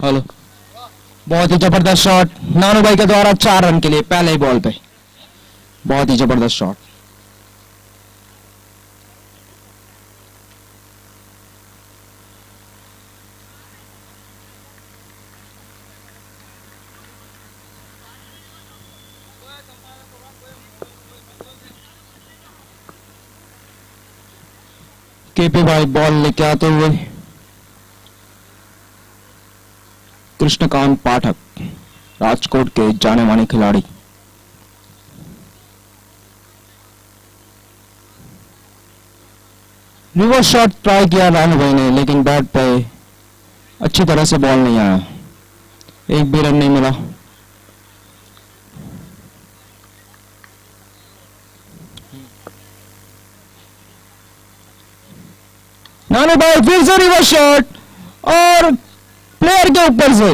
Hello, बहुत ही जबरदस्त shot नानू भाई के द्वारा 4 रन के लिए पहले ही बॉल पे। बहुत ही जबरदस्त शॉट। केपी भाई बॉल लेके आते हुए कृष्णकांत पाठक, राजकोट के जाने माने खिलाड़ी। रिवर्स शॉट ट्राई किया रानू भाई ने, लेकिन बैट पे अच्छी तरह से बॉल नहीं आया, एक भी रन नहीं मिला। नानू भाई फिर से रिवर्स शॉट और प्लेयर के ऊपर से,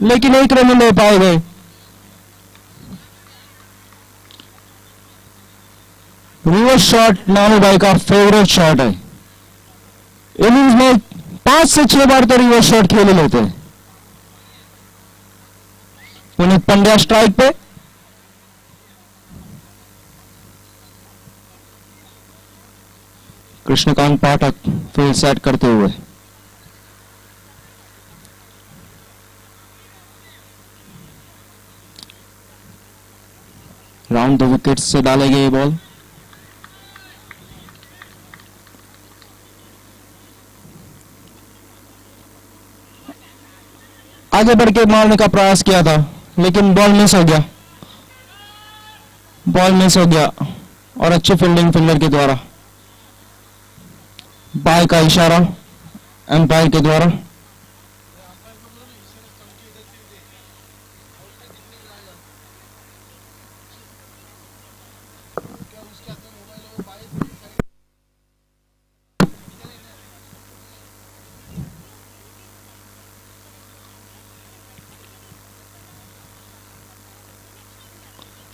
लेकिन एक रन ले पाए गए। रिवर्स शॉट नानू भाई का फेवरेट शॉट है। इनिंग्स में 5 से 6 बार तो रिवर्स शॉट खेले लेते हैं। पुनीत पंड्या स्ट्राइक पे। कृष्णकांत पाठक फील्ड सेट करते हुए। राउंड द विकेट से डाले गए बॉल। आगे बढ़ के मारने का प्रयास किया था, लेकिन बॉल मिस हो गया। बॉल मिस हो गया और अच्छी फील्डिंग फील्डर के द्वारा। बाय का इशारा एम्पायर के द्वारा।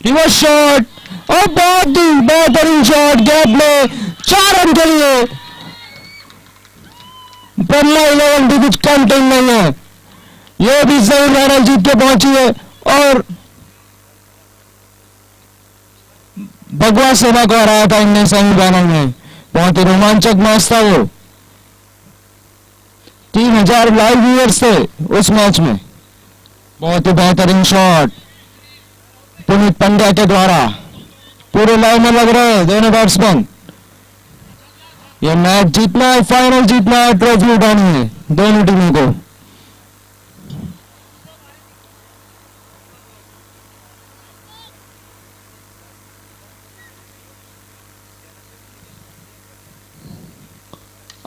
रिवर्स शॉट और बहुत ही बेहतरीन शॉट, गैप में 4 रन के लिए। ब्रह्मा 11 भी कुछ कम टीम नहीं है, ये भी जरूर रन जीत के पहुंची है। और भगवा सेना को हराया था इनने सेमीफाइनल में। बहुत ही रोमांचक मैच था वो। 3000 लाइव व्यूअर्स थे उस मैच में। बहुत ही बेहतरीन शॉट पुनीत पंड्या के द्वारा। पूरे लाइव में लग रहे हैं दोनों बैट्समैन। ये मैच जीतना है, फाइनल जीतना है, ट्रॉफी उठानी है दोनों टीमों को।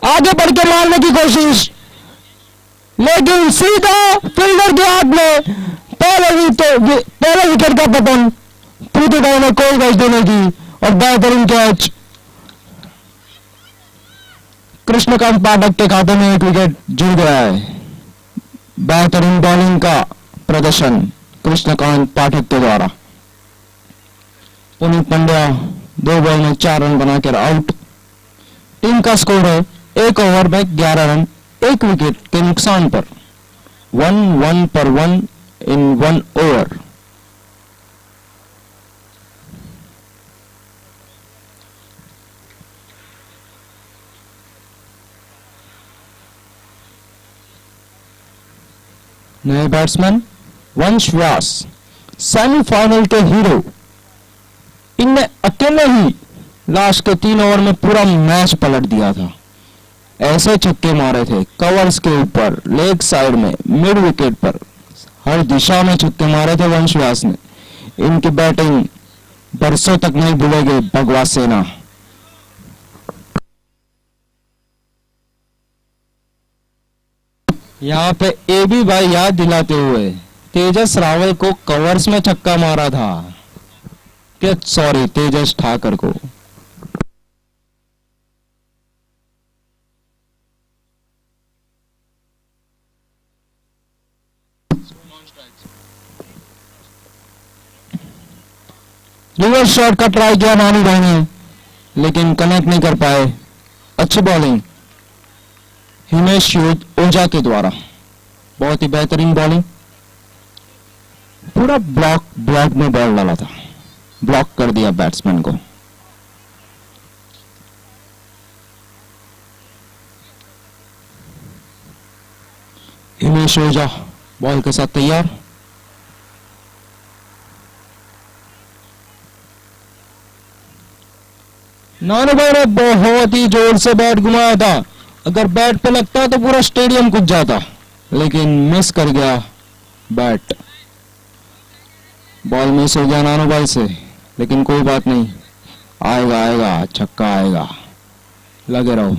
आगे बढ़ के मारने की कोशिश, लेकिन सीधा फील्डर के हाथ में। पहले विकेट का पतन, पृथ्वी डाई ने कोई कैच देने की और बेहतरीन कैच। कृष्णकांत पाठक के खाते में एक विकेट जुड़ गया है। बेहतरीन बॉलिंग का प्रदर्शन कृष्णकांत पाठक के द्वारा। पुनीत पंड्या 2 बॉल में 4 रन बनाकर आउट। टीम का स्कोर है 1 ओवर में 11 रन, 1 विकेट के नुकसान पर। 1 पर 1 इन 1 ओवर। नए बैट्समैन वंश व्यास, सेमीफाइनल के हीरो। इनने अकेले ही लास्ट के 3 ओवर में पूरा मैच पलट दिया था। ऐसे छक्के मारे थे कवर्स के ऊपर, लेग साइड में, मिड विकेट पर, हर दिशा में छक्के मारे थे वंश व्यास ने। इनकी बैटिंग बरसों तक नहीं भूलेगी भगवा सेना। यहाँ पे एबी भाई याद दिलाते हुए तेजस रावल को कवर्स में छक्का मारा था, सॉरी तेजस ठाकर को। रिवर्स शॉट का ट्राई किया नानू भाई ने, लेकिन कनेक्ट नहीं कर पाए। अच्छी बॉलिंग हिमेश ओझा के द्वारा। बहुत ही बेहतरीन बॉलिंग, पूरा ब्लॉक ब्लॉक में बॉल डाला था, ब्लॉक कर दिया बैट्समैन को। हिमेश ओझा बॉल के साथ तैयार। नानू भाई ने बहुत ही जोर से बैट घुमाया था, अगर बैट पे लगता तो पूरा स्टेडियम कूद जाता, लेकिन मिस कर गया बैट। बॉल मिस हो गया नानू भाई से, लेकिन कोई बात नहीं, आएगा आएगा, छक्का आएगा, लगे रहो।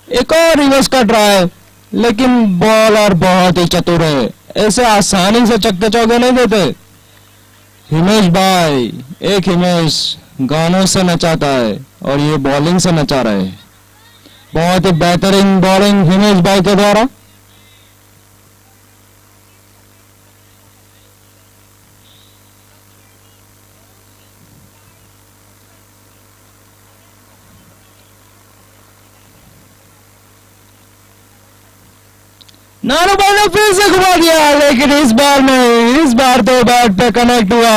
एक और रिवर्स का ट्राई, लेकिन बॉलर बहुत ही चतुर है, ऐसे आसानी से छक्के चौके नहीं देते। हिमेश भाई, एक हिमेश गानों से नचाता है और ये बॉलिंग से नचा रहे हैं। बहुत ही बेहतरीन बॉलिंग हिमेश भाई के द्वारा। नानू भाई ने फिर से घुमा दिया, लेकिन इस बार नहीं, इस बार तो बैट पे कनेक्ट हुआ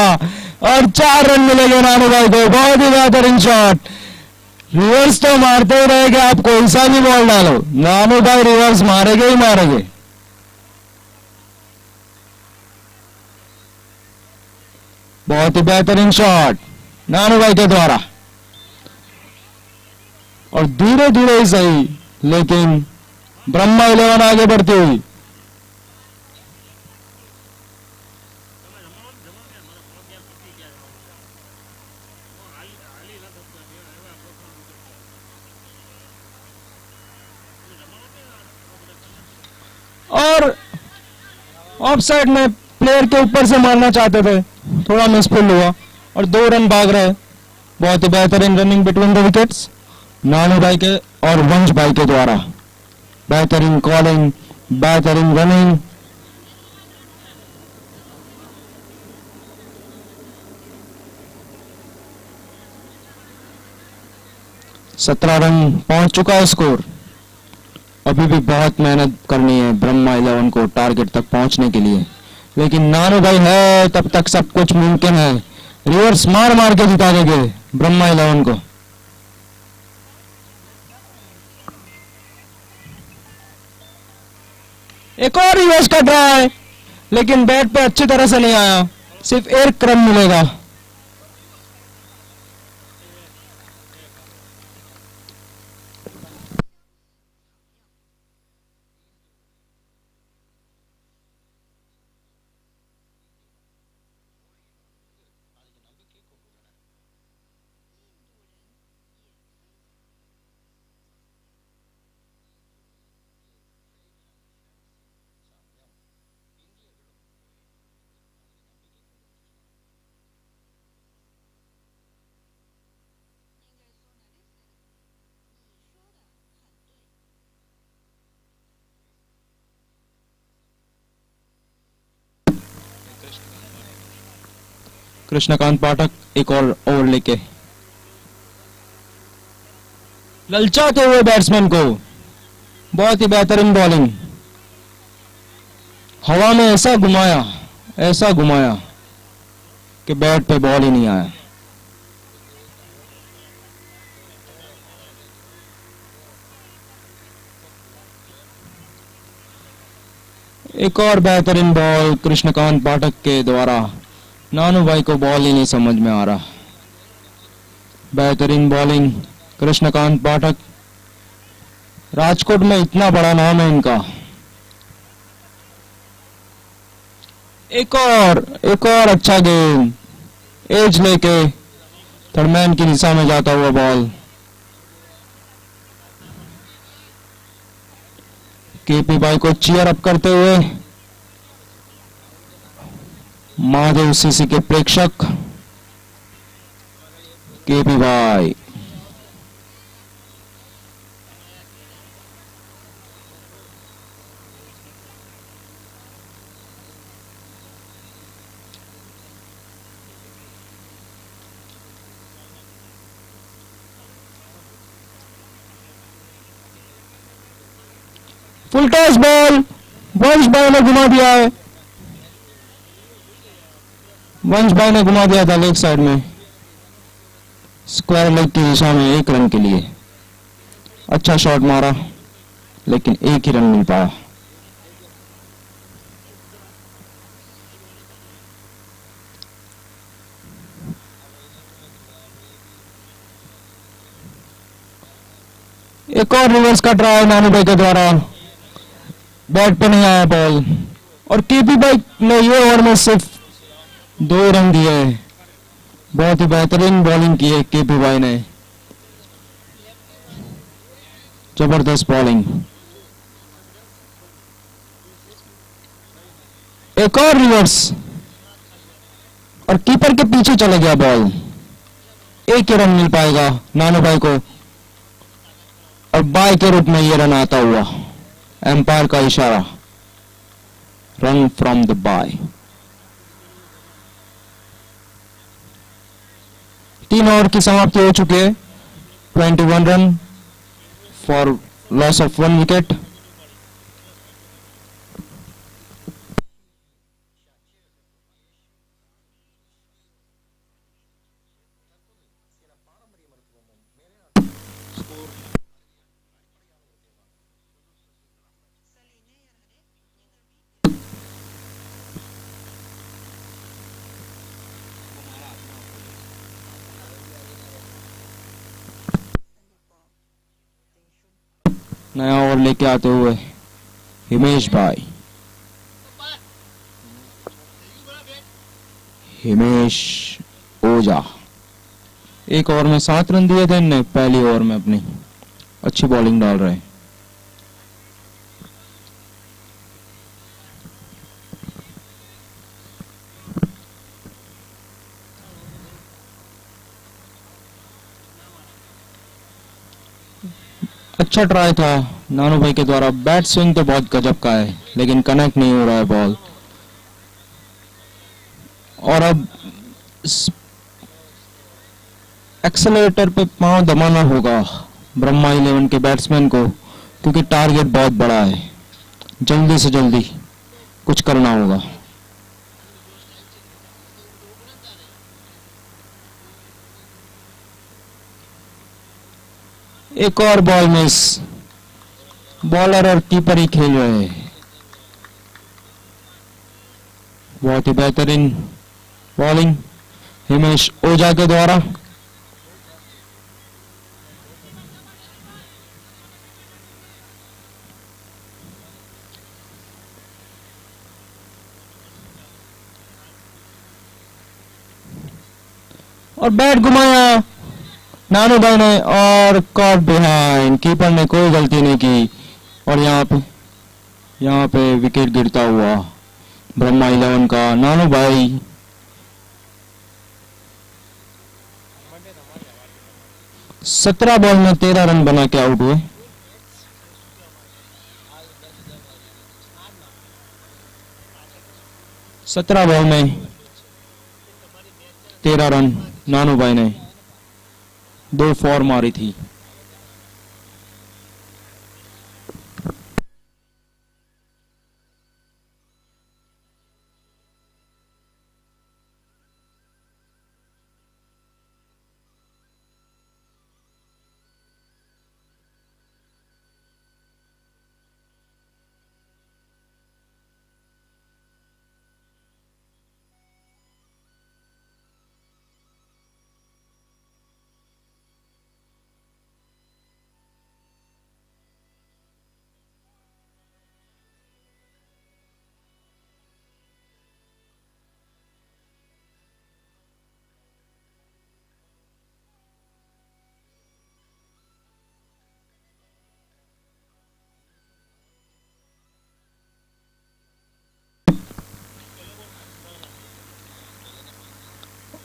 और 4 रन मिलेंगे नानू भाई को। बहुत ही बेहतरीन शॉट, रिवर्स तो मारते ही रहेंगे, आप कोई सा भी बॉल डालो, नानू भाई रिवर्स मारेंगे ही मारेंगे। बहुत ही बेहतरीन शॉट नानू भाई के द्वारा, और धीरे धीरे ही सही, लेकिन ब्रह्मा 11 आगे बढ़ती हुई। और ऑफ साइड में प्लेयर के ऊपर से मारना चाहते थे, थोड़ा मिसफील्ड हुआ और 2 रन भाग रहे। बहुत ही बेहतरीन रनिंग बिटवीन द विकेट्स नानू भाई के और वंश भाई के द्वारा। बेहतरीन कॉलिंग, बेहतरीन रनिंग। सत्रह रन पहुंच चुका है स्कोर। अभी भी बहुत मेहनत करनी है ब्रह्मा 11 को टारगेट तक पहुंचने के लिए, लेकिन नानू भाई है तब तक सब कुछ मुमकिन है। रिवर्स मार मार के जिता देंगे ब्रह्मा 11 को। एक और रिवर्स का ट्राई, लेकिन बैट पे अच्छी तरह से नहीं आया, सिर्फ 1 रन मिलेगा। कृष्णकांत पाठक एक और ओवर लेके ललचाते हुए बैट्समैन को। बहुत ही बेहतरीन बॉलिंग, हवा में ऐसा घुमाया कि बैट पे बॉल ही नहीं आया। एक और बेहतरीन बॉल कृष्णकांत पाठक के द्वारा। नानू भाई को बॉल ही नहीं समझ में आ रहा। बेहतरीन बॉलिंग कृष्णकांत पाठक, राजकोट में इतना बड़ा नाम है इनका। एक और अच्छा गेम, एज लेके थर्डमैन की दिशा में जाता हुआ बॉल। केपी भाई को चीयर अप करते हुए महादेव सीसी के प्रेक्षक। केपी भाई फुल टॉस बॉल, वंश भाई ने घुमा दिया है, वंश भाई ने घुमा दिया था लेग साइड में, स्क्वायर लेग की दिशा में 1 रन के लिए। अच्छा शॉट मारा लेकिन 1 ही रन मिल पाया। एक और रिवर्स का ट्राई नानू भाई के द्वारा, बैट पे नहीं आया बॉल, और केपी भाई ने ये ओवर में सिर्फ 2 रन दिए। बहुत ही बेहतरीन बॉलिंग की है केपी भाई ने, जबरदस्त बॉलिंग। एक और रिवर्स और कीपर के पीछे चला गया बॉल। 1 ही रन मिल पाएगा नानू भाई को, और बाय के रूप में यह रन आता हुआ, एम्पायर का इशारा, run from the bye. 3 over की समाप्ति हो चुकी है। 21 run for loss of 1 wicket. नया ओवर लेके आते हुए हिमेश भाई, हिमेश ओझा। 1 ओवर में 7 रन दिए थे इनने, पहली ओवर में अपनी अच्छी बॉलिंग डाल रहे हैं। अच्छा ट्राई था नानू भाई के द्वारा, बैट स्विंग तो बहुत गजब का है लेकिन कनेक्ट नहीं हो रहा है बॉल। और अब एक्सेलरेटर पे पांव दबाना होगा ब्रह्मा 11 के बैट्समैन को, क्योंकि टारगेट बहुत बड़ा है, जल्दी से जल्दी कुछ करना होगा। एक और बॉल मिस, बॉलर और कीपर ही खेल रहे हैं। बहुत ही बेहतरीन बॉलिंग हिमेश ओझा के द्वारा। और बैट घुमाया नानू भाई ने और कॉट बिहाइंड, कीपर ने कोई गलती नहीं की, और यहाँ पे विकेट गिरता हुआ ब्रह्मा 11 का। नानू भाई 17 बॉल में 13 रन बना के आउट हुए। सत्रह बॉल में 13 रन नानू भाई ने 2 4 मारी थी।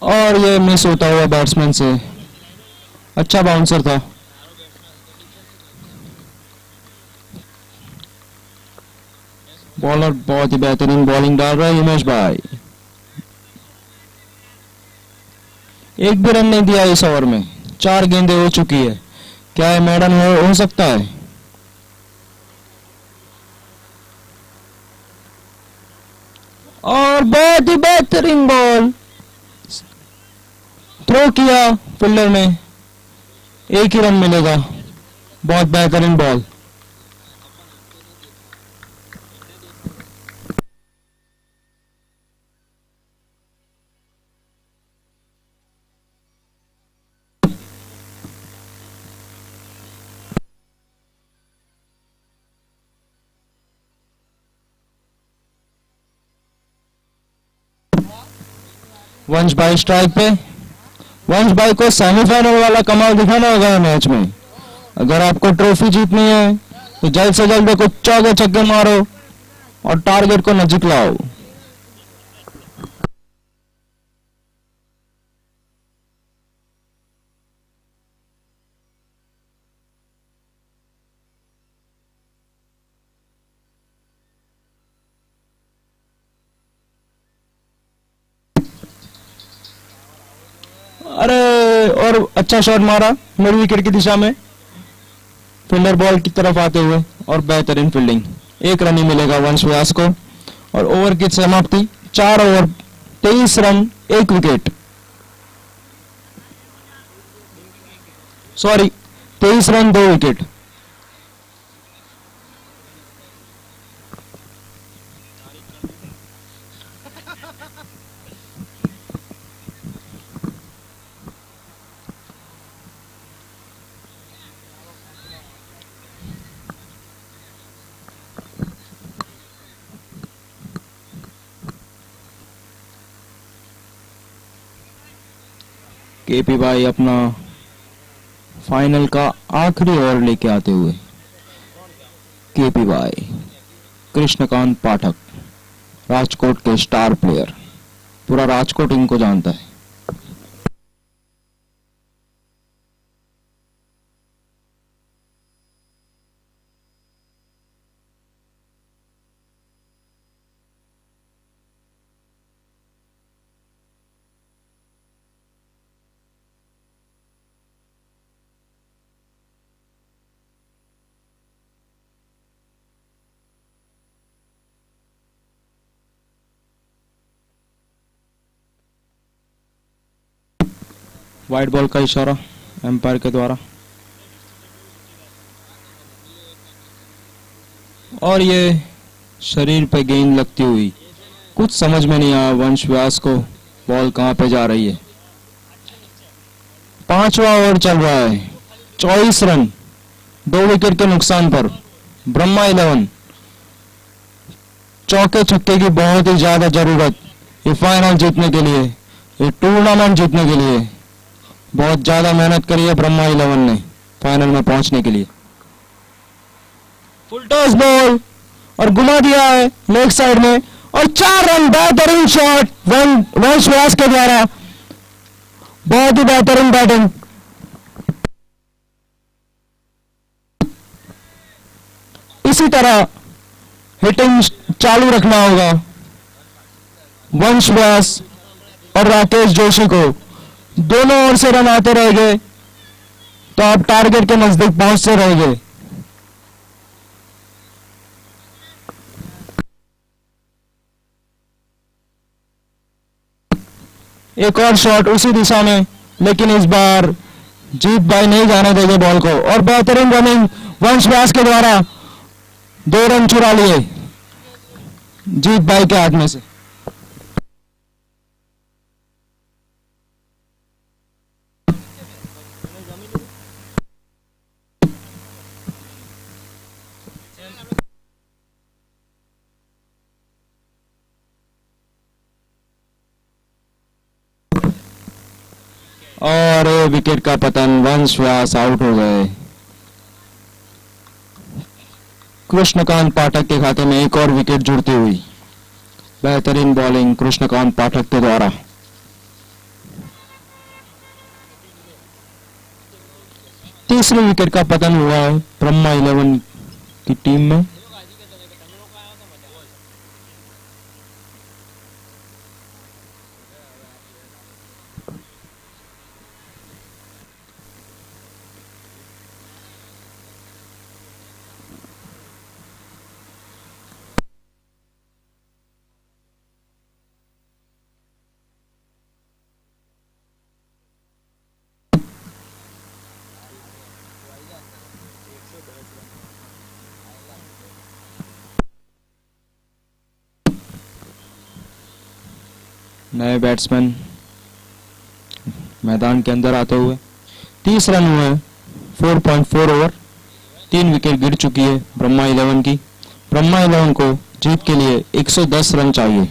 और ये मिस होता हुआ बैट्समैन से, अच्छा बाउंसर था। बॉलर बहुत ही बेहतरीन बॉलिंग डाल रहा है हिमेश भाई। एक भी रन नहीं दिया इस ओवर में, 4 गेंदें हो चुकी है। क्या है मैडम हो सकता है? और बहुत ही बेहतरीन बॉल थ्रो किया फील्डर ने, एक ही रन मिलेगा। बहुत बेहतरीन बॉल। वंश भाई स्ट्राइक पे। वंश भाई को सेमीफाइनल वाला कमाल दिखाना होगा मैच में। अगर आपको ट्रॉफी जीतनी है तो जल्द से जल्द कुछ चौके छक्के मारो और टारगेट को नजीक लाओ। अरे और अच्छा शॉट मारा मिड विकेट की दिशा में, फील्डर बॉल की तरफ आते हुए, और बेहतरीन फील्डिंग। एक रन ही मिलेगा वंश व्यास को। और ओवर की समाप्ति 4 over 23 run 1 wicket, sorry 23 run 2 wicket. KP भाई अपना फाइनल का आखिरी ओवर लेके आते हुए। केपी भाई कृष्णकांत पाठक, राजकोट के स्टार प्लेयर, पूरा राजकोट इनको जानता है। वाइड बॉल का इशारा एम्पायर के द्वारा, और ये शरीर पे गेंद लगती हुई। कुछ समझ में नहीं आया वंश व्यास को बॉल कहां पे जा रही है। 5वां ओवर चल रहा है, 24 रन 2 विकेट के नुकसान पर ब्रह्मा 11। चौके छक्के की बहुत ही ज्यादा जरूरत ये फाइनल जीतने के लिए, ये टूर्नामेंट जीतने के लिए। बहुत ज्यादा मेहनत करी है ब्रह्मा 11 ने फाइनल में पहुंचने के लिए। फुल टॉस बॉल और घुमा दिया है लेग साइड में, और 4 रन। बेहतरीन शॉट वंश व्यास के द्वारा, बहुत ही बेहतरीन बैटिंग। इसी तरह हिटिंग चालू रखना होगा वंश व्यास और राकेश जोशी को। दोनों ओर से रन आते रहेंगे तो आप टारगेट के नजदीक पहुंचते रहेंगे। एक और शॉट उसी दिशा में, लेकिन इस बार जीत भाई नहीं जाने देंगे बॉल को। और बेहतरीन रनिंग वंश व्यास के द्वारा, 2 रन चुरा लिए जीत भाई के हाथ में से। और विकेट का पतन, वंश व्यास आउट हो गए। कृष्णकांत पाठक के खाते में एक और विकेट जुड़ती हुई। बेहतरीन बॉलिंग कृष्णकांत पाठक के द्वारा। तीसरे विकेट का पतन हुआ है ब्रह्मा 11 की टीम में। नए बैट्समैन मैदान के अंदर आते हुए। 30 रन हुए, 4.4 ओवर, 3 विकेट गिर चुकी है ब्रह्मा 11 की। ब्रह्मा 11 को जीत के लिए 110 रन चाहिए,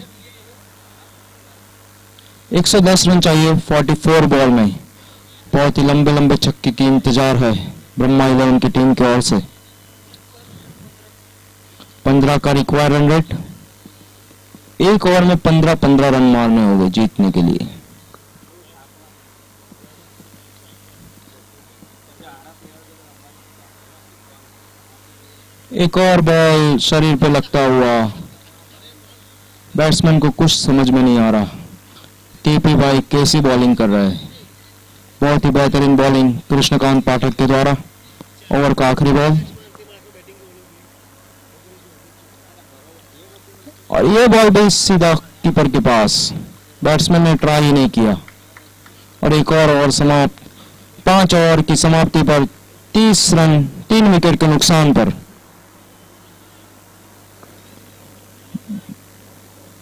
110 रन चाहिए 44 बॉल में। बहुत ही लंबे लंबे छक्के की इंतजार है ब्रह्मा 11 की टीम की ओर से। 15 का रिक्वायर रन रेट, एक ओवर में 15-15 रन मारने होंगे जीतने के लिए। एक और बॉल शरीर पे लगता हुआ, बैट्समैन को कुछ समझ में नहीं आ रहा। केपी भाई कैसी बॉलिंग कर रहा है, बहुत ही बेहतरीन बॉलिंग कृष्णकांत पाठक के द्वारा। ओवर का आखिरी बॉल, और ये बॉल भी सीधा कीपर के पास, बैट्समैन ने ट्राई ही नहीं किया। और एक और ओवर समाप्त, 5 ओवर की समाप्ति पर 30 रन 3 विकेट के नुकसान पर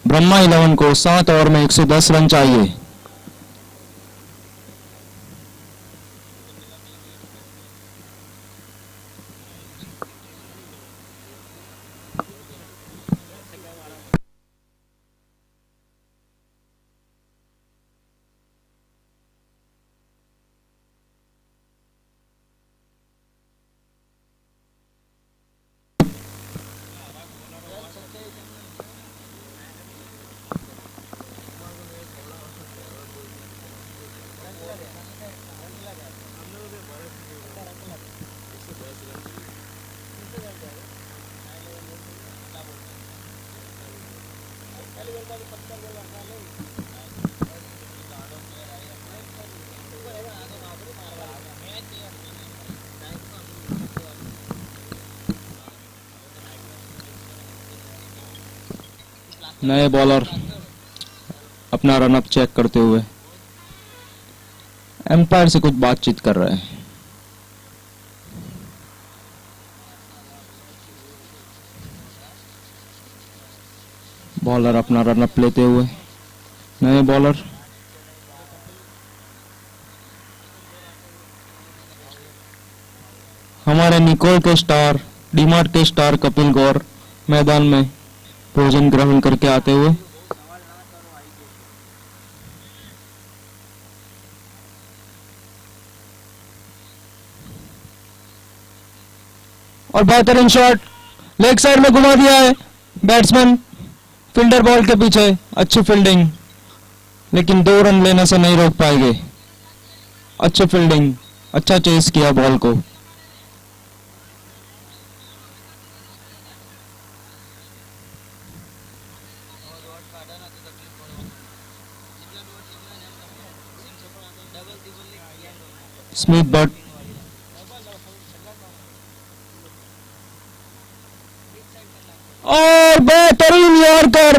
ब्रह्मा 11 को 7 ओवर में 110 रन चाहिए। नए बॉलर अपना रनअप चेक करते हुए एम्पायर से कुछ बातचीत कर रहे हैं। बॉलर अपना रनअप लेते हुए, नए बॉलर हमारे निकोल के स्टार, डीमार्ट के स्टार कपिल गौर मैदान में भोजन ग्रहण करके आते हुए। और बेहतरीन शॉट लेग साइड में घुमा दिया है बैट्समैन, फील्डर बॉल के पीछे, अच्छी फील्डिंग, लेकिन 2 रन लेने से नहीं रोक पाएंगे। अच्छी फील्डिंग, अच्छा चेस किया बॉल को। स्मिथ बट और बेहतरीन यॉर्कर,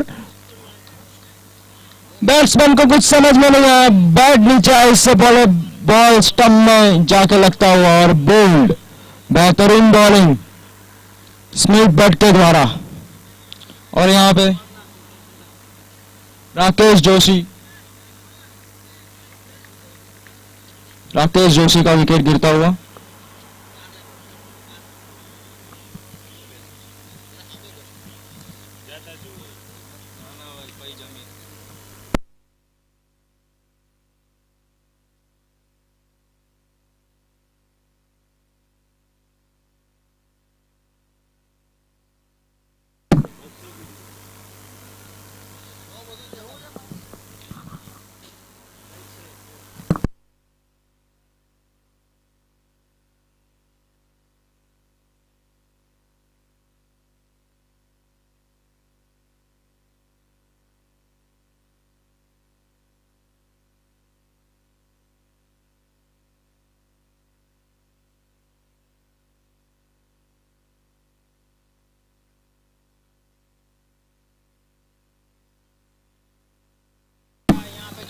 बैट्समैन को कुछ समझ में नहीं आया, बैट नीचे आया, इससे पहले बॉल स्टंप में जाके लगता हुआ और बोल्ड, बेहतरीन बॉलिंग स्मिथ बट के द्वारा। और यहां पे राकेश जोशी का विकेट गिरता हुआ।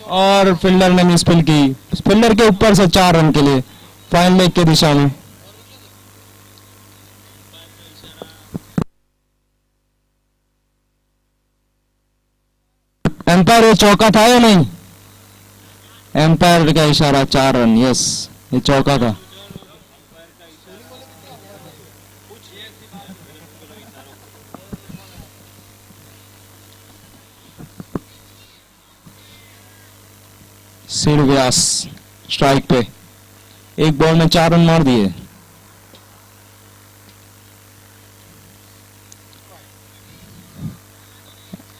और फील्डर ने मिस फील्ड की, फील्डर के ऊपर से 4 रन के लिए फाइन लेग की दिशा में। एम्पायर एम्पायर ये चौका था या नहीं? एम्पायर का इशारा 4 रन। यस, ये चौका था। सिर व्यास स्ट्राइक पे, एक बॉल में 4 रन मार दिए।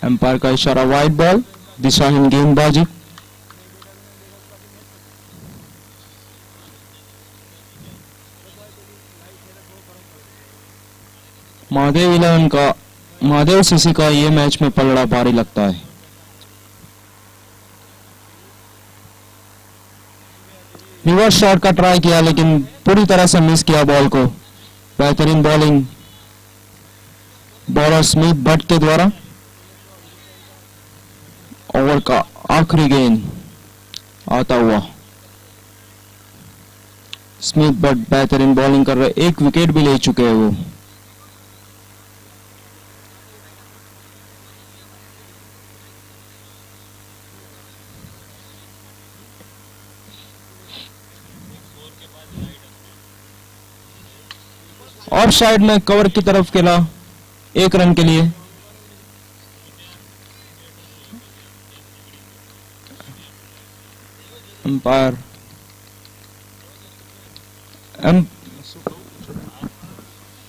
एम्पायर का इशारा वाइड बॉल, दिशाहीन गेंदबाजी। महादेव सीसी का ये मैच में पलड़ा भारी लगता है। रिवर्स शॉट का ट्राई किया लेकिन पूरी तरह से मिस किया बॉल को। बेहतरीन बॉलिंग बॉलर स्मिथ बट के द्वारा। ओवर का आखिरी गेंद आता हुआ स्मिथ बट बेहतरीन बॉलिंग कर रहे, एक विकेट भी ले चुके हैं वो। ऑफ साइड में कवर की तरफ खेला 1 रन के लिए। अंपायर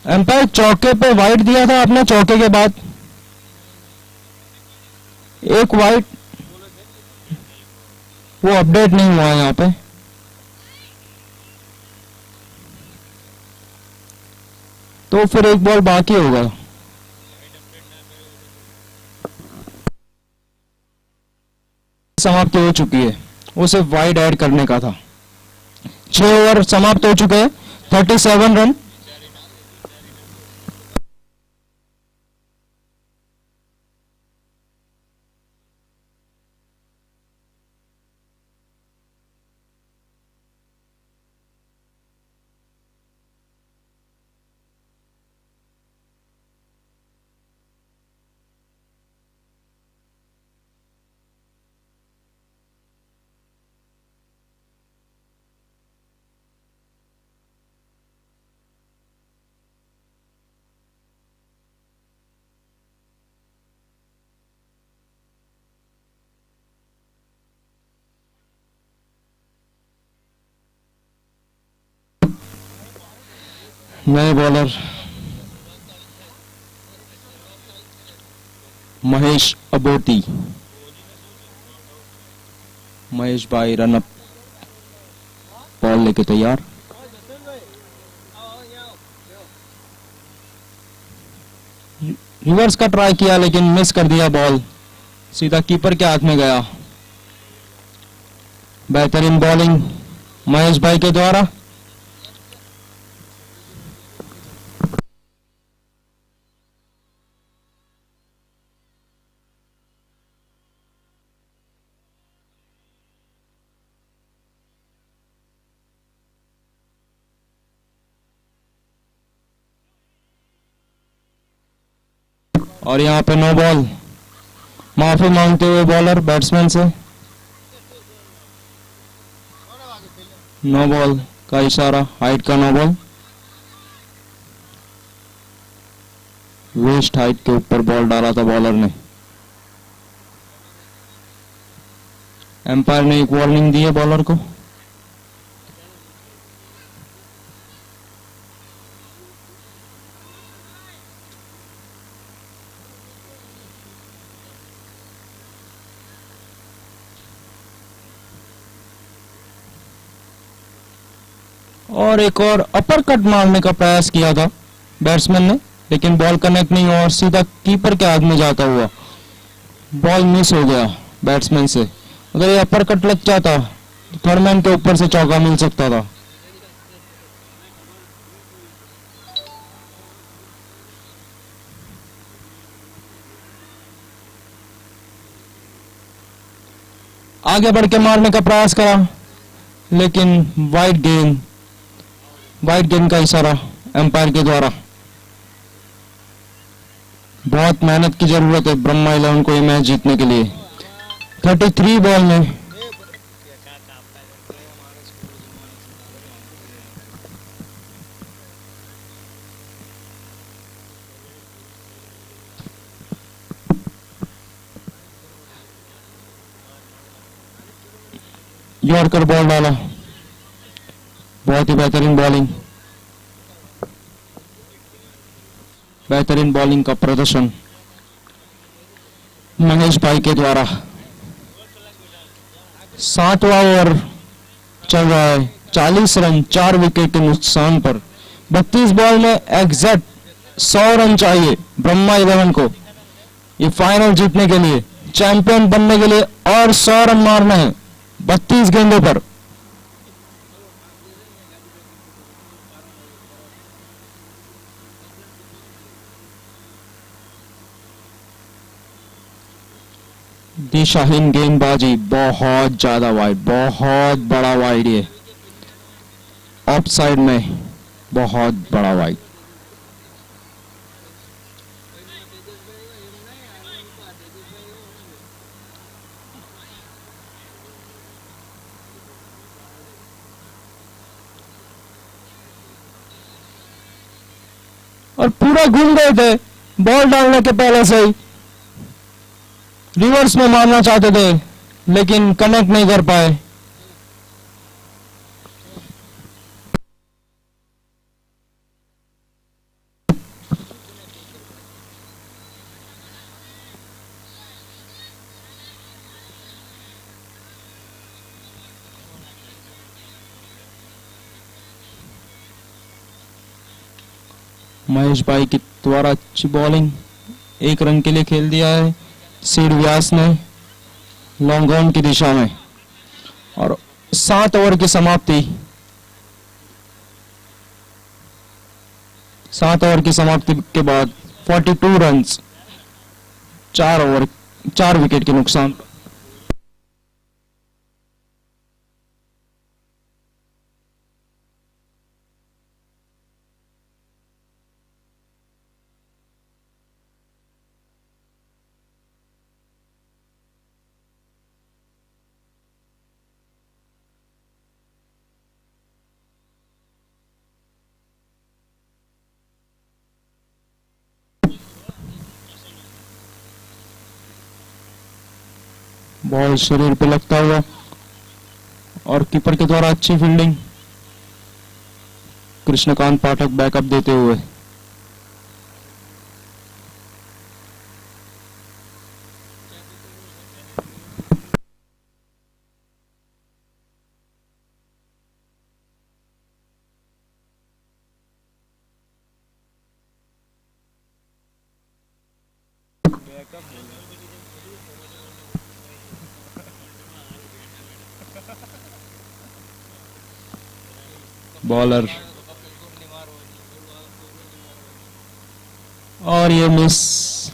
अंपायर चौके पे वाइड दिया था आपने, चौके के बाद एक वाइड, वो अपडेट नहीं हुआ है यहाँ पे। तो फिर एक बॉल बाकी होगा। समाप्ति हो चुकी है, उसे वाइड ऐड करने का था। 6 ओवर समाप्त हो चुके हैं, 37 रन। नए बॉलर महेश अबोटी। महेश भाई रन अप बॉल लेके तैयार। रिवर्स का ट्राई किया लेकिन मिस कर दिया बॉल, सीधा कीपर के हाथ में गया। बेहतरीन बॉलिंग महेश भाई के द्वारा। और यहाँ पे नो बॉल, माफी मांगते हुए बॉलर बैट्समैन से। नो बॉल का इशारा, हाइट का नो बॉल। वेस्ट हाइट के ऊपर बॉल डाला था बॉलर ने। एम्पायर ने एक वार्निंग दी है बॉलर को। और एक और अपर कट मारने का प्रयास किया था बैट्समैन ने, लेकिन बॉल कनेक्ट नहीं हुआ और सीधा कीपर के हाथ में जाता हुआ बॉल मिस हो गया बैट्समैन से। अगर ये अपर कट लग जाता तो थर्ड मैन के ऊपर से चौका मिल सकता था। आगे बढ़ के मारने का प्रयास करा लेकिन वाइड गेंद का इशारा एम्पायर के द्वारा। बहुत मेहनत की जरूरत है ब्रह्मा 11 को ये मैच जीतने के लिए। 33 बॉल में यॉर्कर बॉल डाला, बहुत ही बेहतरीन बॉलिंग, बेहतरीन बॉलिंग का प्रदर्शन महेश भाई के द्वारा। 7वां ओवर चल रहा है, 40 रन 4 विकेट के नुकसान पर। 32 बॉल में एग्जैक्ट 100 रन चाहिए ब्रह्मा 11 को ये फाइनल जीतने के लिए, चैंपियन बनने के लिए, और 100 रन मारना है 32 गेंदों पर। दिशाहीन गेंदबाजी, बहुत ज्यादा वाइड, बहुत बड़ा वाइड, ये ऑफ साइड में बहुत बड़ा वाइड। और पूरा घूम गए थे बॉल डालने के पहले से ही, रिवर्स में मारना चाहते थे लेकिन कनेक्ट नहीं कर पाए। महेश भाई की द्वारा अच्छी बॉलिंग, 1 रन के लिए खेल दिया है सीड व्यास ने लॉन्ग ऑन की दिशा में। और 7 ओवर की समाप्ति, 7 ओवर की समाप्ति के बाद 42 रन्स, 4 विकेट के नुकसान। बॉल शरीर पे लगता हुआ और कीपर के द्वारा अच्छी फील्डिंग, कृष्णकांत पाठक बैकअप देते हुए। बॉलर और ये मिस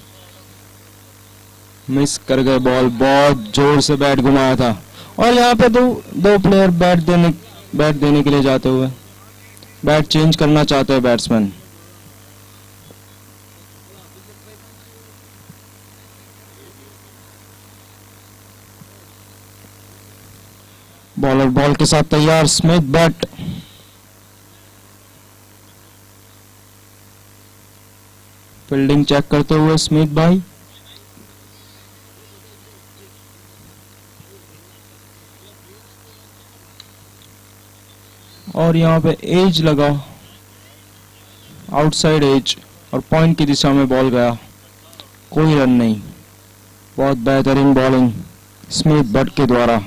कर गए बॉल, बहुत जोर से बैट घुमाया था। और यहाँ पे दो प्लेयर बैट देने के लिए जाते हुए, बैट चेंज करना चाहते हैं बैट्समैन। बॉलर बॉल के साथ तैयार, स्मिथ बैट, फील्डिंग चेक करते हुए स्मिथ भाई। और यहाँ पे एज लगा, आउटसाइड एज, और पॉइंट की दिशा में बॉल गया, कोई रन नहीं। बहुत बेहतरीन बॉलिंग स्मिथ बट के द्वारा।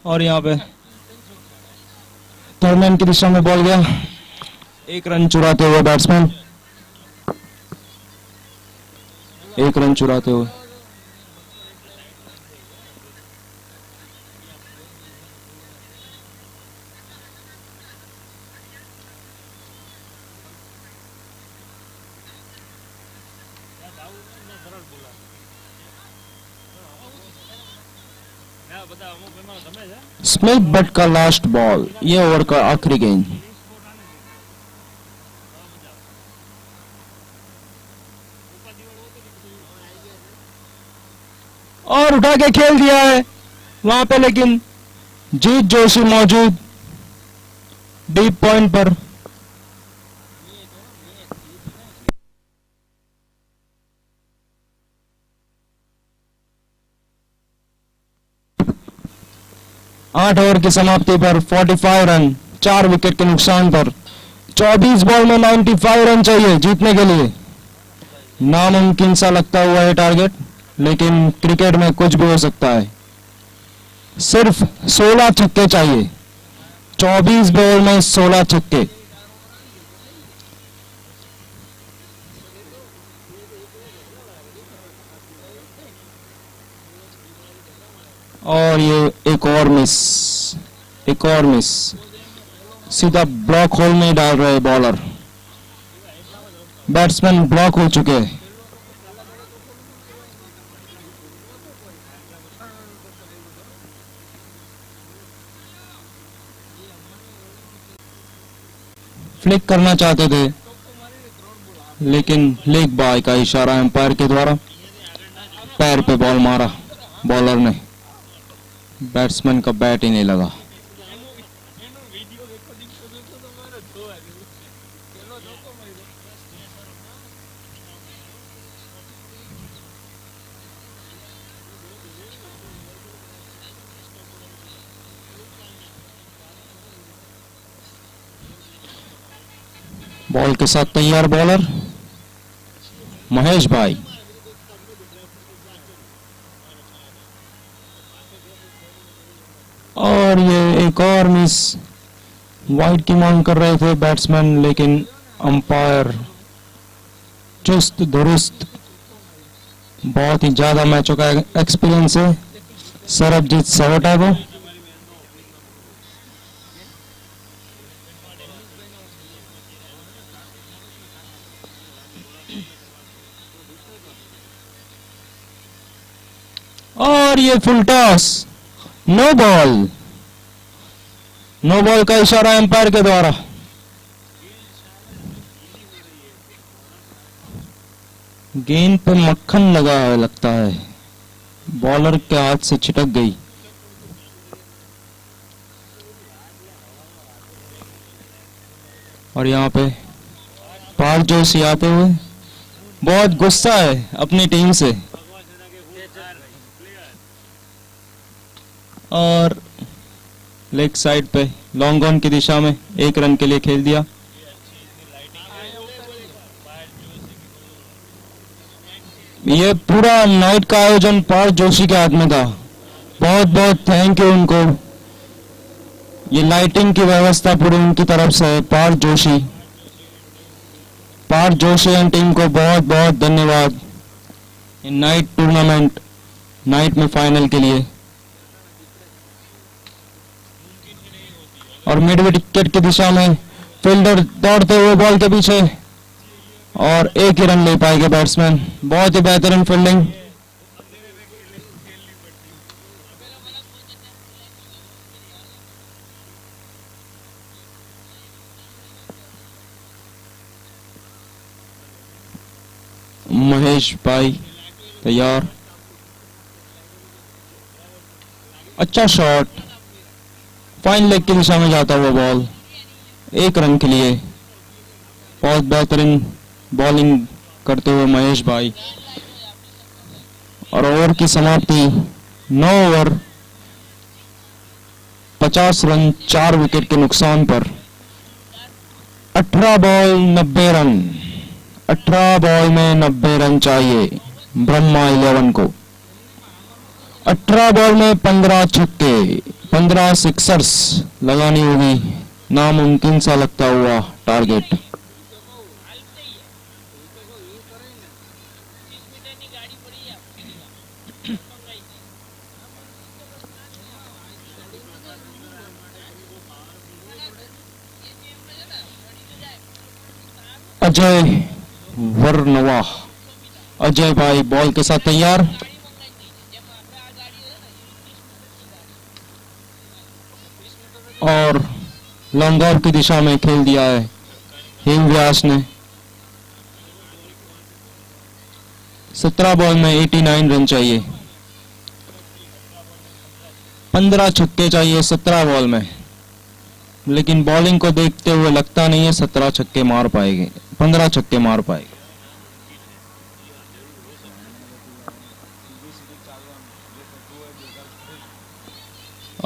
और यहाँ पे थर्ड मैन की दिशा में बॉल गया, 1 रन चुराते हुए बैट्समैन, 1 रन चुराते हुए। स्मिथ बट का लास्ट बॉल, ये ओवर का आखिरी गेंद। और उठा के खेल दिया है वहां पे, लेकिन जीत जोशी मौजूद डीप पॉइंट पर। आठ ओवर की समाप्ति पर 45 रन, 4 विकेट के नुकसान पर 24 बॉल में 95 रन चाहिए जीतने के लिए। नामुमकिन सा लगता हुआ है टारगेट, लेकिन क्रिकेट में कुछ भी हो सकता है। सिर्फ 16 छक्के चाहिए, 24 बॉल में 16 छक्के। और ये एक और मिस, एक और मिस, सीधा ब्लॉक होल में डाल रहे बॉलर। बैट्समैन ब्लॉक हो चुके हैं। फ्लिक करना चाहते थे, लेकिन लेग बाय का इशारा एम्पायर के द्वारा, पैर पे बॉल मारा बॉलर ने, बैट्समैन का बैट ही नहीं लगा। बॉल के साथ तैयार बॉलर महेश भाई। और ये एक और मिस, वाइड की मांग कर रहे थे बैट्समैन, लेकिन अंपायर चुस्त दुरुस्त, बहुत ही ज्यादा मैचों का एक्सपीरियंस है सरबजीत सवटा को। और ये full toss, no ball, no ball का इशारा एम्पायर के द्वारा। गेंद पे मक्खन लगा है लगता है, बॉलर के हाथ से छिटक गई। और यहाँ पे पार्थ जोशी आते हुए, बहुत गुस्सा है अपनी टीम से, और लेग साइड पे लॉन्ग ऑन की दिशा में 1 रन के लिए खेल दिया। ये पूरा नाइट का आयोजन पार्थ जोशी के हाथ में था, बहुत बहुत थैंक यू उनको। ये लाइटिंग की व्यवस्था पूरी उनकी तरफ से है, पार्थ जोशी एंड टीम को बहुत बहुत धन्यवाद इन नाइट टूर्नामेंट, नाइट में फाइनल के लिए। और मिड विकेट की दिशा में फील्डर दौड़ते हुए बॉल के पीछे, और 1 ही रन ले पाएंगे बैट्समैन। बहुत ही बेहतरीन फील्डिंग। महेश भाई तैयार, अच्छा शॉट, फाइन लेग की दिशा में जाता हुआ बॉल, 1 रन के लिए। बहुत बेहतरीन बॉलिंग करते हुए महेश भाई। और ओवर की समाप्ति 9 ओवर 50 रन, 4 विकेट के नुकसान पर 18 बॉल 90 रन, 18 बॉल में 90 रन चाहिए ब्रह्मा 11 को। 18 बॉल में 15 छक्के, 15 सिक्सर्स लगानी होगी, नामुमकिन सा लगता हुआ टारगेट। अजय वर्नवा, अजय भाई बॉल के साथ तैयार। और लॉन्ग ऑफ की दिशा में खेल दिया है हेम व्यास ने। 17 बॉल में 89 रन चाहिए, 15 छक्के चाहिए 17 बॉल में, लेकिन बॉलिंग को देखते हुए लगता नहीं है 17 छक्के मार पाएंगे, 15 छक्के मार पाएंगे।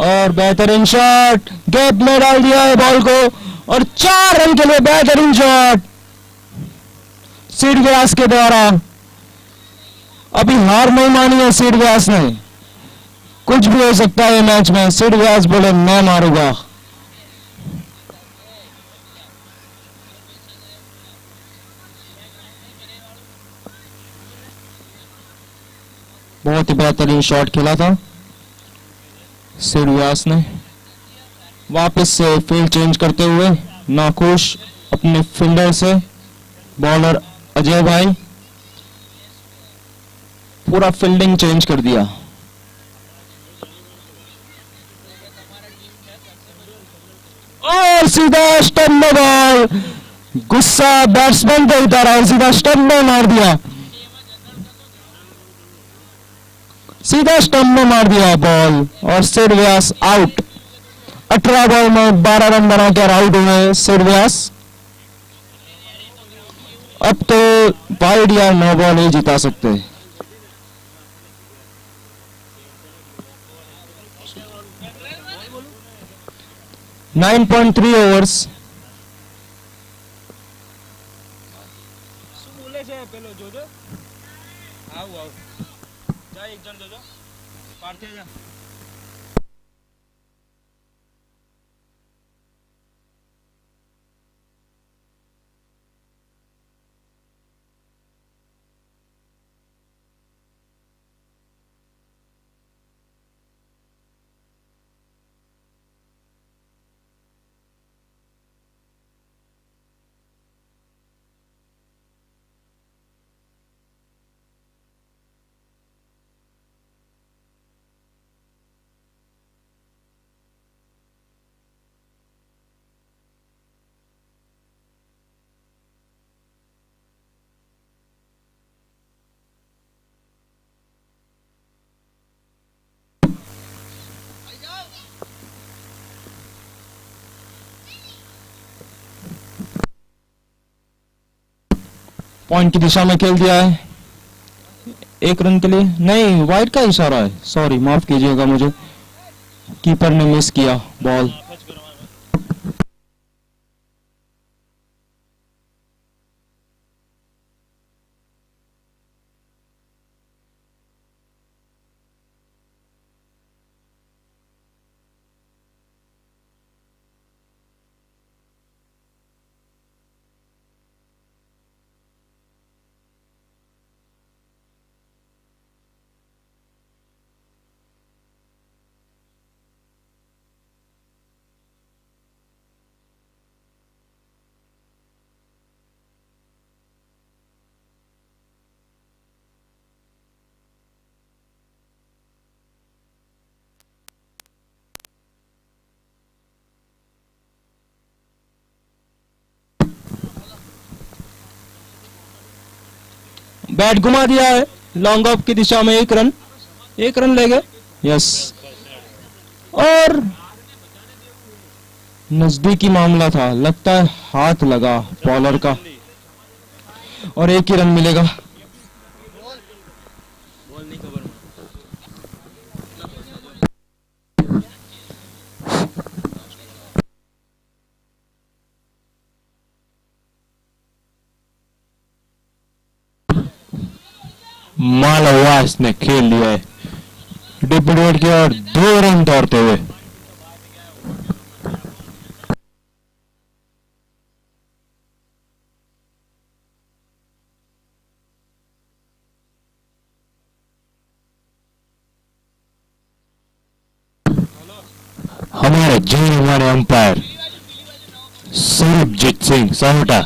और बेहतरीन शॉट, गैप में डाल दिया है बॉल को, और 4 रन के लिए बेहतरीन शॉट सिड व्यास के द्वारा। अभी हार नहीं मानी है सिड व्यास ने, कुछ भी हो सकता है मैच में। सिड व्यास बोले मैं मारूंगा। बहुत ही बेहतरीन शॉट खेला था सिड व्यास ने। वापस से फील्ड चेंज करते हुए नाखुश अपने फील्डर से बॉलर अजय भाई, पूरा फील्डिंग चेंज कर दिया। और सीधा स्टंप में बॉल, गुस्सा बैट्समैन पे उतारा और सीधा स्टंप में मार दिया, सीधा स्टंप में मार दिया बॉल, और सिड व्यास आउट। 18 बॉल में 12 रन बनाकर आउट हुए सिड व्यास। अब तो वाइड या नो बॉल ही जिता सकते। Nine 9.3 overs. पॉइंट की दिशा में खेल दिया है, 1 रन के लिए। नहीं, वाइड का इशारा है, सॉरी माफ कीजिएगा मुझे, कीपर ने मिस किया बॉल। बैट घुमा दिया है, लॉन्ग ऑफ की दिशा में 1 रन, 1 रन ले गए। यस, और नजदीकी मामला था, लगता है हाथ लगा बॉलर का, और 1 ही रन मिलेगा। मालवास ने खेल लिया है डिप मिडविकेट की और 2 रन दौड़ते हुए। हमारे हमारे अंपायर सरबजीत सिंह साहटा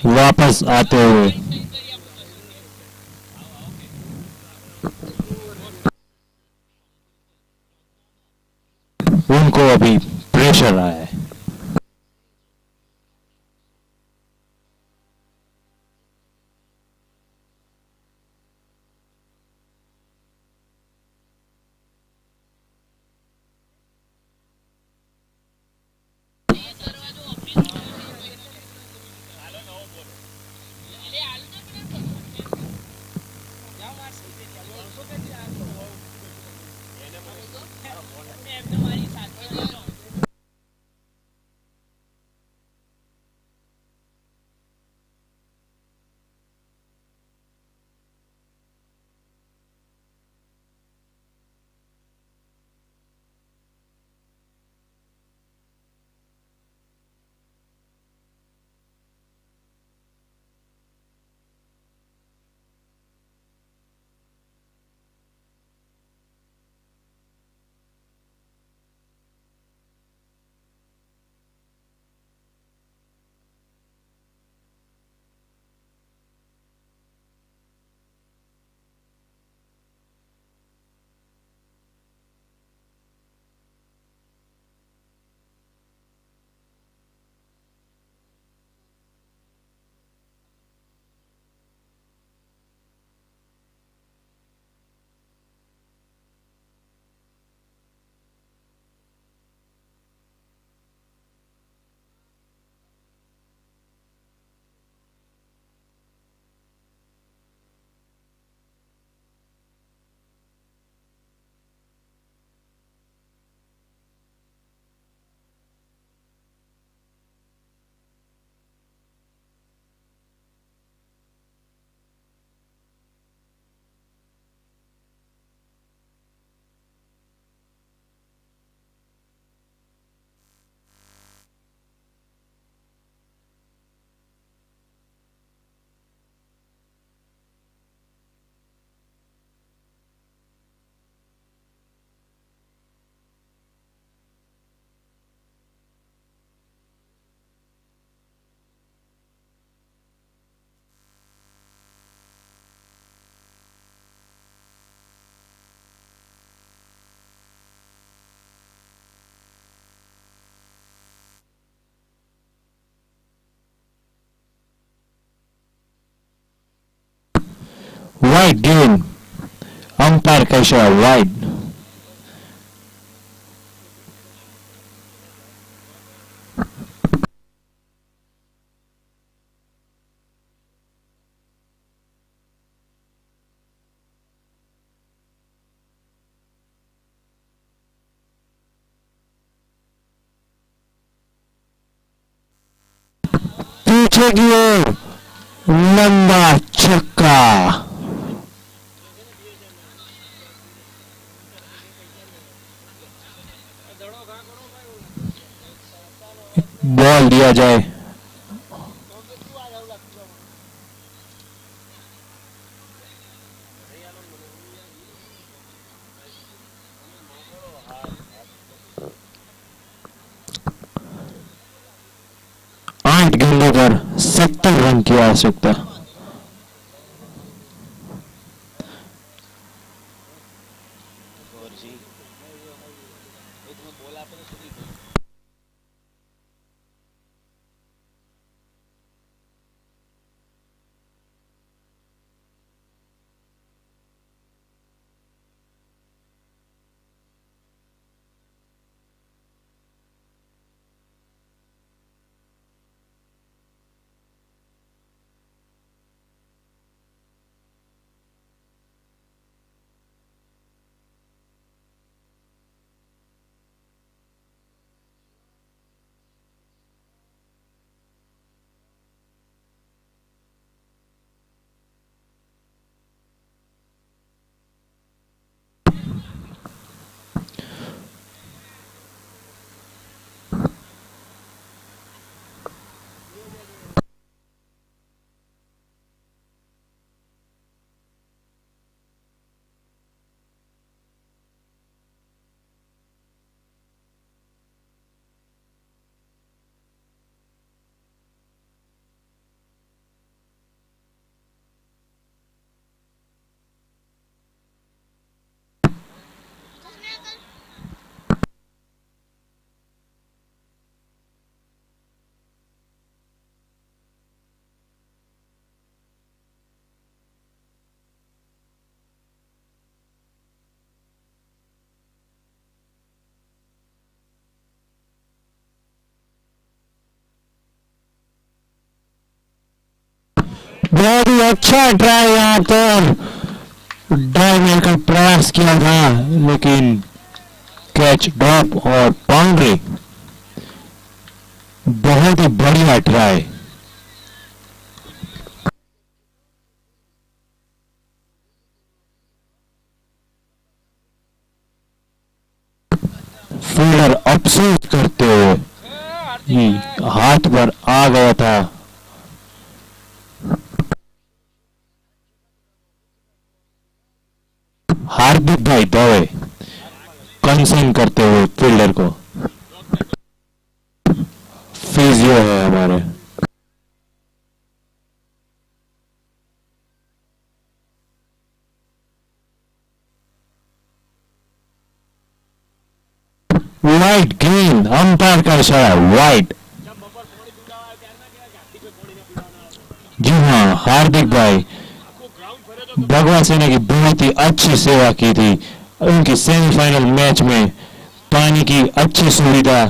वापस आते हुए उनको अभी प्रेशर आया है। वाइड गेंद, अंपायर का इशारा वाइड। पीछे की ओर लंबा छक्का। बॉल दिया जाए। आठ गेंदों पर 70 रन की आवश्यकता। बहुत ही अच्छा ट्राई यहाँ पर ड्राइव लेकर प्रयास किया था, लेकिन कैच ड्रॉप और बाउंड्री। बहुत ही बढ़िया ट्राई। फील्डर अफसोस करते हुए ही हाथ पर आ गया था। हार्दिक भाई दवे कंसर्न करते हुए फील्डर को, फिजियो है हमारे। वाइट ग्रीन, अंपायर का इशारा वाइट। जी हाँ, हार्दिक भाई भगवा सेना की बहुत ही अच्छी सेवा की थी। उनकी सेमीफाइनल मैच में पानी की अच्छी सुविधा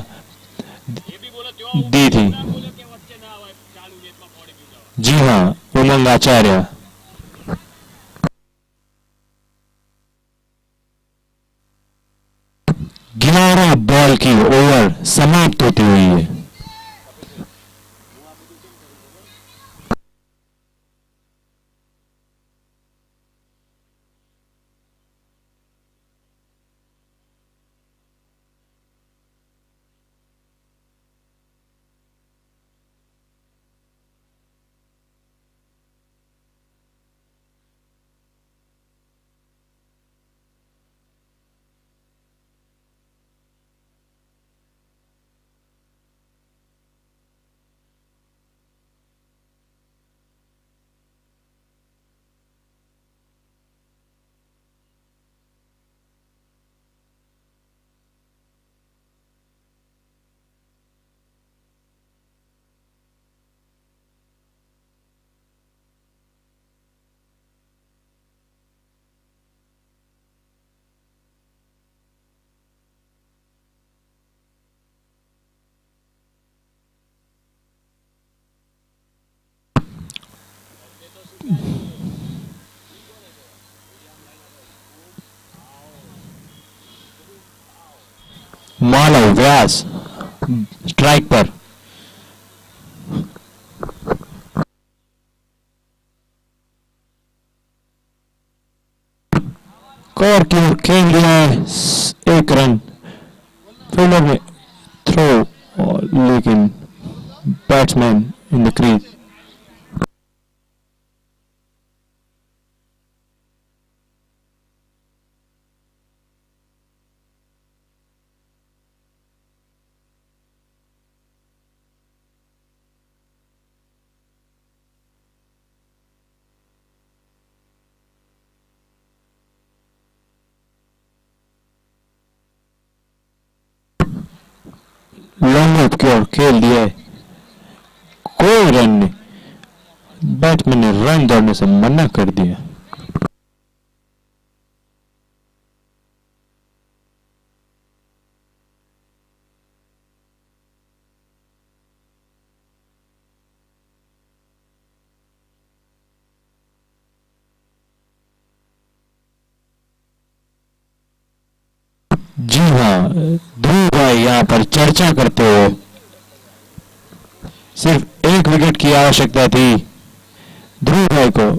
दी थी। जी हाँ, उमंग आचार्य। 11 बॉल की ओवर समाप्त होती हुई है। मानव व्यास स्ट्राइक पर। कवर की ओर खेल लिया है, 1 रन। फील्डर ने थ्रो, लेकिन batsman in the crease. Long off की ओर खेल दिया है, कोई रन नहीं। बैट्समैन ने रन दौड़ने से मना कर दिया। जी हाँ, ध्रुव भाई यहाँ पर चर्चा करते हुए, सिर्फ 1 विकेट की आवश्यकता थी ध्रुव भाई को।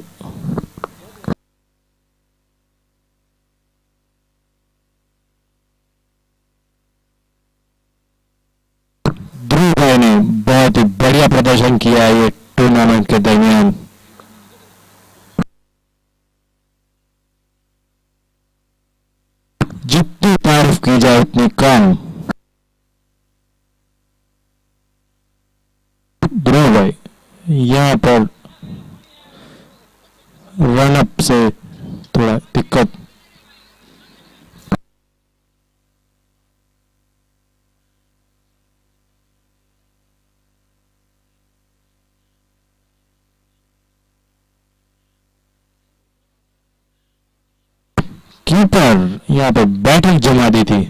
ध्रुव भाई ने बहुत ही बढ़िया प्रदर्शन किया है ये टूर्नामेंट के दरमियान। जितनी तारीफ की जाए उतनी कम। ध्रुव भाई यहाँ पर रनअप से थोड़ा दिक्कत। कीपर यहाँ पर बैटिंग जमा दी थी।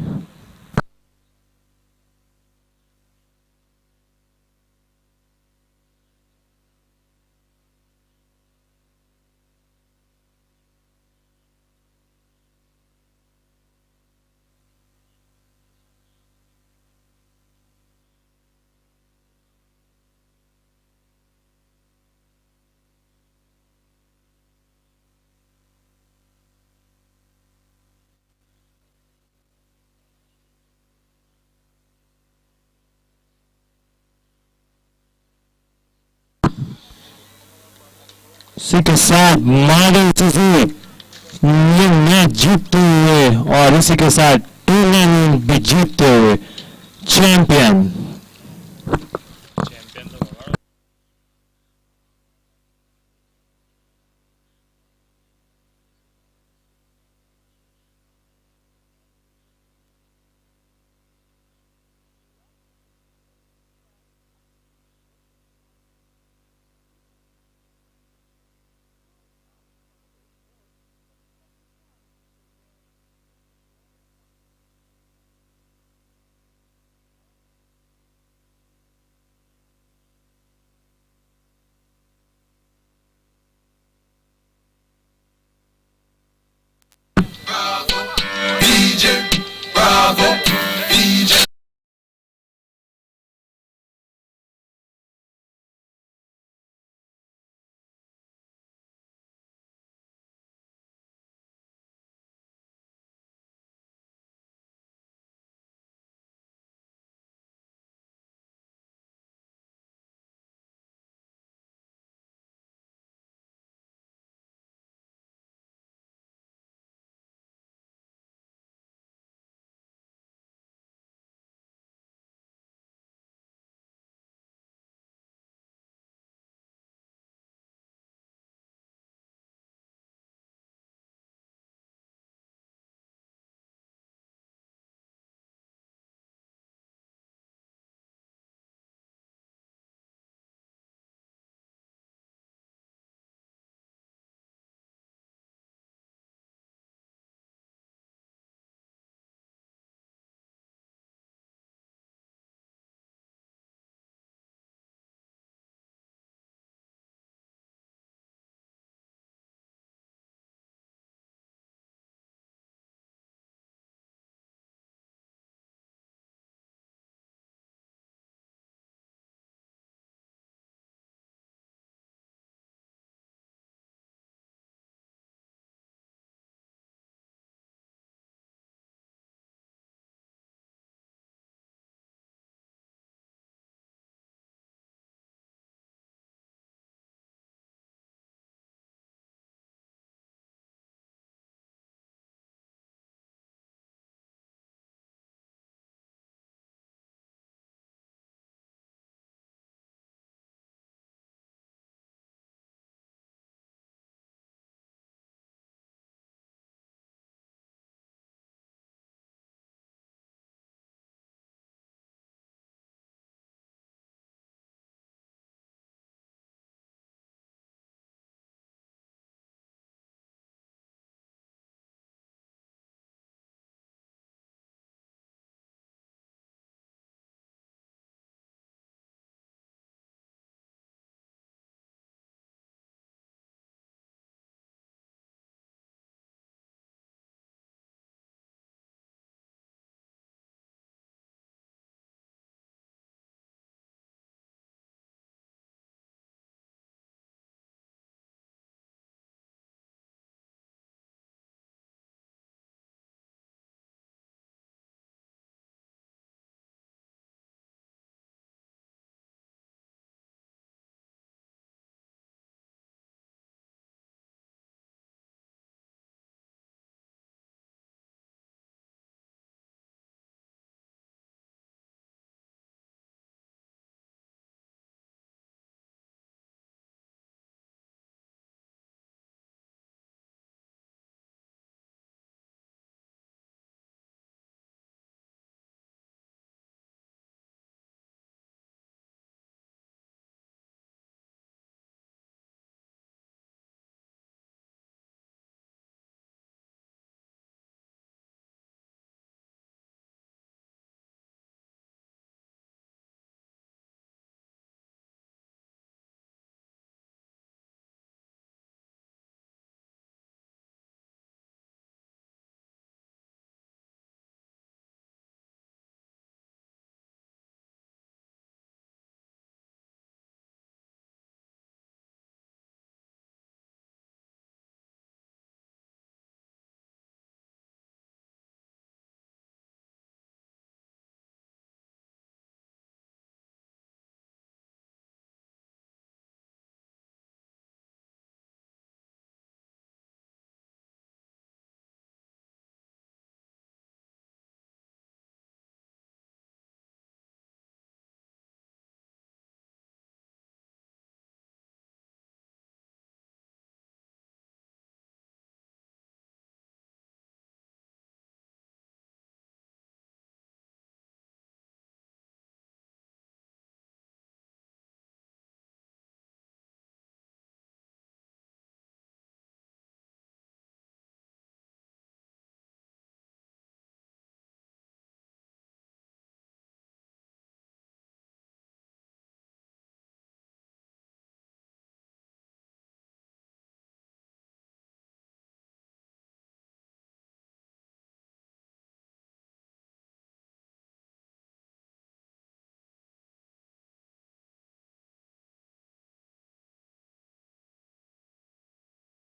इसी के साथ मार्गन सीसी ये मैच जीतते हुए और इसी के साथ टूर्नामेंट भी जीतते हुए चैंपियन